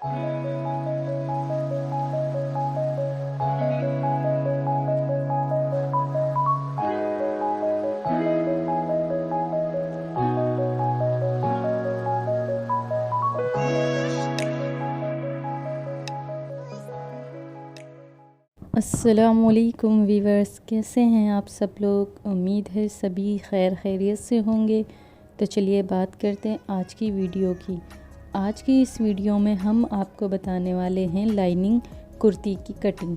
अस्सलामुअलैकुम वीवर्स, कैसे हैं आप सब लोग। उम्मीद है सभी खैर खैरियत से होंगे। तो चलिए बात करते हैं आज की वीडियो की। आज की इस वीडियो में हम आपको बताने वाले हैं लाइनिंग कुर्ती की कटिंग।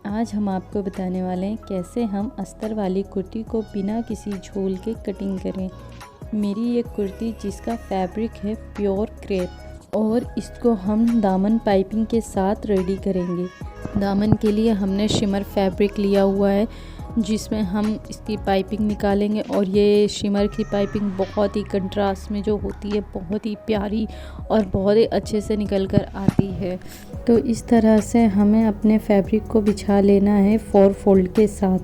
आज हम आपको बताने वाले हैं कैसे हम अस्तर वाली कुर्ती को बिना किसी झोल के कटिंग करें। मेरी ये कुर्ती जिसका फैब्रिक है प्योर क्रेप और इसको हम दामन पाइपिंग के साथ रेडी करेंगे। दामन के लिए हमने शिमर फैब्रिक लिया हुआ है जिसमें हम इसकी पाइपिंग निकालेंगे और ये शिमर की पाइपिंग बहुत ही कंट्रास्ट में जो होती है बहुत ही प्यारी और बहुत ही अच्छे से निकल कर आती है। तो इस तरह से हमें अपने फैब्रिक को बिछा लेना है 4 फोल्ड के साथ।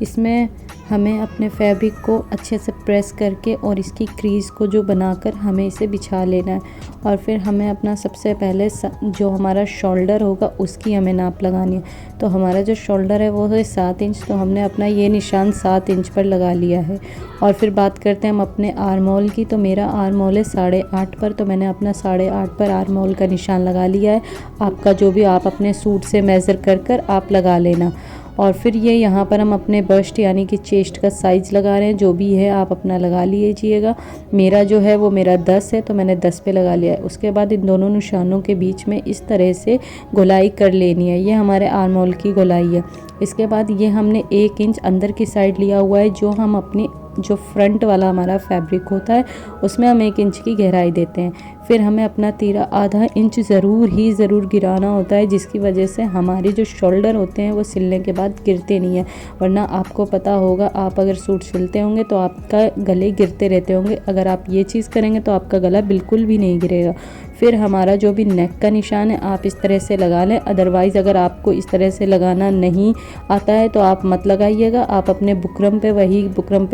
इसमें हमें अपने फैब्रिक को अच्छे से प्रेस करके और इसकी क्रीज़ को जो बनाकर हमें इसे बिछा लेना है। और फिर हमें अपना सबसे पहले जो हमारा शोल्डर होगा उसकी हमें नाप लगानी है। तो हमारा जो शोल्डर है वो है 7 इंच, तो हमने अपना ये निशान 7 इंच पर लगा लिया है। और फिर बात करते हैं हम अपने आर्म होल की। तो मेरा आर्म होल है 8.5 पर, तो मैंने अपना 8.5 पर आर्म होल का निशान लगा लिया है। आपका जो भी आप अपने सूट से मेज़र कर आप लगा लेना। और फिर ये यहाँ पर हम अपने बस्ट यानी कि चेस्ट का साइज़ लगा रहे हैं। जो भी है आप अपना लगा लीजिएगा। मेरा जो है वो मेरा 10 है, तो मैंने 10 पे लगा लिया है। उसके बाद इन दोनों निशानों के बीच में इस तरह से गोलाई कर लेनी है। ये हमारे आर्म होल की गोलाई है। इसके बाद ये हमने 1 इंच अंदर की साइड लिया हुआ है। जो हम अपनी जो फ्रंट वाला हमारा फैब्रिक होता है उसमें हम 1 इंच की गहराई देते हैं। फिर हमें अपना तीरा आधा इंच ज़रूर गिराना होता है, जिसकी वजह से हमारे जो शोल्डर होते हैं वो सिलने के बाद गिरते नहीं है। वरना आपको पता होगा आप अगर सूट सिलते होंगे तो आपका गले गिरते रहते होंगे। अगर आप ये चीज़ करेंगे तो आपका गला बिल्कुल भी नहीं गिरेगा। फिर हमारा जो भी नेक का निशान है आप इस तरह से लगा लें। अदरवाइज़ अगर आपको इस तरह से लगाना नहीं आता है तो आप मत लगाइएगा। आप अपने बुकरम पे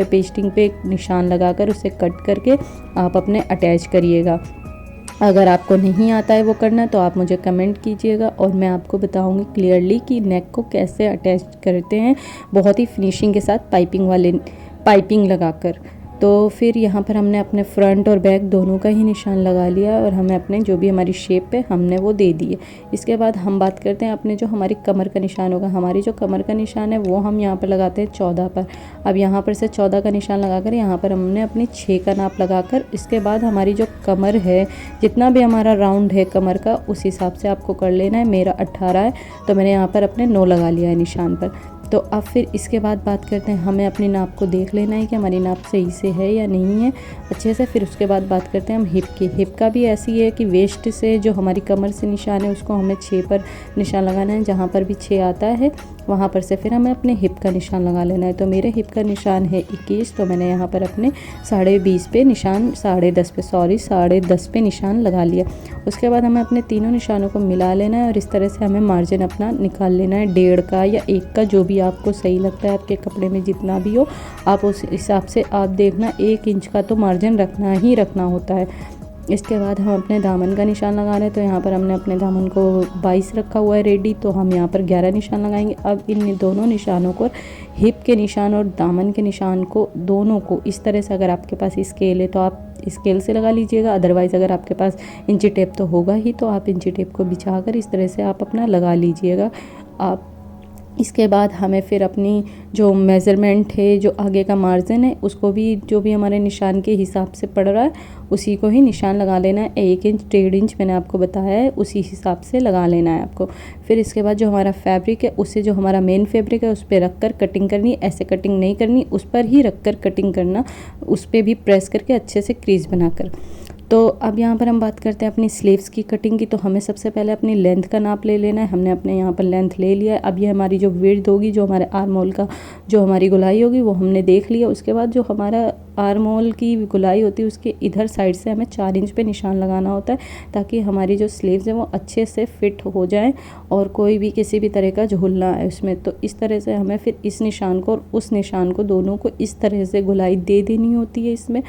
पेस्टिंग पे एक निशान लगाकर उसे कट करके आप अपने अटैच करिएगा। अगर आपको नहीं आता है वो करना तो आप मुझे कमेंट कीजिएगा और मैं आपको बताऊंगी क्लियरली कि नेक को कैसे अटैच करते हैं बहुत ही फिनिशिंग के साथ पाइपिंग लगाकर। तो फिर यहाँ पर हमने अपने फ्रंट और बैक दोनों का ही निशान लगा लिया और हमें अपने जो भी हमारी शेप है हमने वो दे दी है। इसके बाद हम बात करते हैं अपने जो हमारी कमर का निशान होगा। हमारी जो कमर का निशान है वो हम यहाँ पर लगाते हैं 14 पर। अब यहाँ पर से 14 का निशान लगाकर यहाँ पर हमने अपनी 6 का नाप लगाकर इसके बाद हमारी जो कमर है जितना भी हमारा राउंड है कमर का उस हिसाब से आपको कर लेना है। मेरा 18 है तो मैंने यहाँ पर अपने 9 लगा लिया है निशान पर। तो अब फिर इसके बाद बात करते हैं हमें अपनी नाप को देख लेना है कि हमारी नाप सही से है या नहीं है अच्छे से। फिर उसके बाद बात करते हैं हम हिप की। हिप का भी ऐसी है कि वेस्ट से जो हमारी कमर से निशान है उसको हमें 6 पर निशान लगाना है। जहाँ पर भी 6 आता है वहाँ पर से फिर हमें अपने हिप का निशान लगा लेना है। तो मेरे हिप का निशान है 21, तो मैंने यहाँ पर अपने 20.5 पे निशान 10.5 पे निशान लगा लिया। उसके बाद हमें अपने तीनों निशानों को मिला लेना है और इस तरह से हमें मार्जिन अपना निकाल लेना है 1.5 का या 1 का, जो भी आपको सही लगता है आपके कपड़े में जितना भी हो आप उस हिसाब से आप देखना। 1 इंच का तो मार्जिन रखना होता है। इसके बाद हम अपने दामन का निशान लगा रहे हैं। तो यहाँ पर हमने अपने दामन को 22 रखा हुआ है रेडी, तो हम यहाँ पर 11 निशान लगाएंगे। अब इन दोनों निशानों को हिप के निशान और दामन के निशान को दोनों को इस तरह से, अगर आपके पास स्केल है तो आप स्केल से लगा लीजिएगा। अदरवाइज़ अगर आपके पास इंची टेप तो होगा ही तो आप इंची टेप को बिछाकर इस तरह से आप अपना लगा लीजिएगा। आप इसके बाद हमें फिर अपनी जो मेज़रमेंट है जो आगे का मार्जिन है उसको भी जो भी हमारे निशान के हिसाब से पड़ रहा है उसी को ही निशान लगा लेना है। 1 इंच 1.5 इंच मैंने आपको बताया है उसी हिसाब से लगा लेना है आपको। फिर इसके बाद जो हमारा फैब्रिक है उससे जो हमारा मेन फैब्रिक है उस पर रख कर कटिंग करनी। ऐसे कटिंग नहीं करनी, उस पर ही रख कर कटिंग करना, उस पर भी प्रेस करके अच्छे से क्रीज बनाकर। तो अब यहाँ पर हम बात करते हैं अपनी स्लीव्स की कटिंग की। तो हमें सबसे पहले अपनी लेंथ का नाप ले लेना है। हमने अपने यहाँ पर लेंथ ले लिया है। अब ये हमारी जो विड्थ होगी, जो हमारे आर्म होल का जो हमारी गोलाई होगी वो हमने देख लिया। उसके बाद जो हमारा आर्म होल की गुलाई होती है उसके इधर साइड से हमें 4 इंच पे निशान लगाना होता है, ताकि हमारी जो स्लीव्स हैं वो अच्छे से फिट हो जाएं और कोई भी किसी भी तरह का झोल ना आए उसमें। तो इस तरह से हमें फिर इस निशान को और उस निशान को दोनों को इस तरह से गुलाई दे देनी होती है इसमें।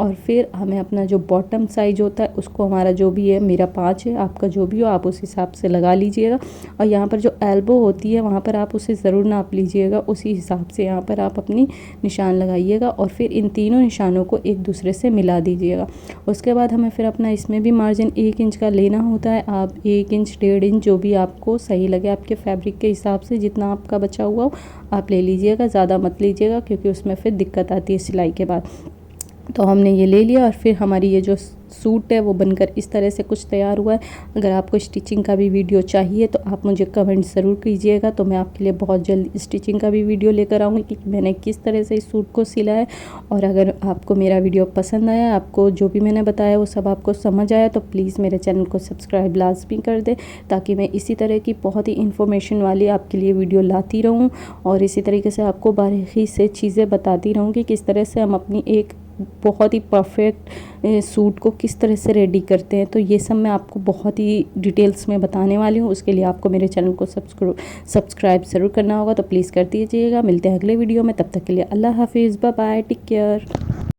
और फिर हमें अपना जो बॉटम साइज होता है उसको, हमारा जो भी है, मेरा 5 है, आपका जो भी हो आप उस हिसाब से लगा लीजिएगा। और यहाँ पर जो एल्बो होती है वहाँ पर आप उसे ज़रूर नाप लीजिएगा, उसी हिसाब से यहाँ पर आप अपनी निशान लगाइएगा और फिर इन तीनों निशानों को एक दूसरे से मिला दीजिएगा। उसके बाद हमें फिर अपना इसमें भी मार्जिन 1 इंच का लेना होता है। आप 1 इंच 1.5 इंच जो भी आपको सही लगे आपके फैब्रिक के हिसाब से, जितना आपका बचा हुआ हो आप ले लीजिएगा, ज़्यादा मत लीजिएगा क्योंकि उसमें फिर दिक्कत आती है सिलाई के बाद। तो हमने ये ले लिया और फिर हमारी ये जो सूट है वो बनकर इस तरह से कुछ तैयार हुआ है। अगर आपको स्टिचिंग का भी वीडियो चाहिए तो आप मुझे कमेंट ज़रूर कीजिएगा, तो मैं आपके लिए बहुत जल्द स्टिचिंग का भी वीडियो लेकर आऊँगी कि मैंने किस तरह से इस सूट को सिला है। और अगर आपको मेरा वीडियो पसंद आया, आपको जो भी मैंने बताया वो सब आपको समझ आया, तो प्लीज़ मेरे चैनल को सब्सक्राइब लाजमी कर दें, ताकि मैं इसी तरह की बहुत ही इन्फॉर्मेशन वाली आपके लिए वीडियो लाती रहूँ और इसी तरीके से आपको बारीकी से चीज़ें बताती रहूँ कि किस तरह से हम अपनी एक बहुत ही परफेक्ट सूट को किस तरह से रेडी करते हैं। तो ये सब मैं आपको बहुत ही डिटेल्स में बताने वाली हूँ। उसके लिए आपको मेरे चैनल को सब्सक्राइब ज़रूर करना होगा, तो प्लीज़ कर दीजिएगा। मिलते हैं अगले वीडियो में, तब तक के लिए अल्लाह हाफिज़, बाय बाय, टेक केयर।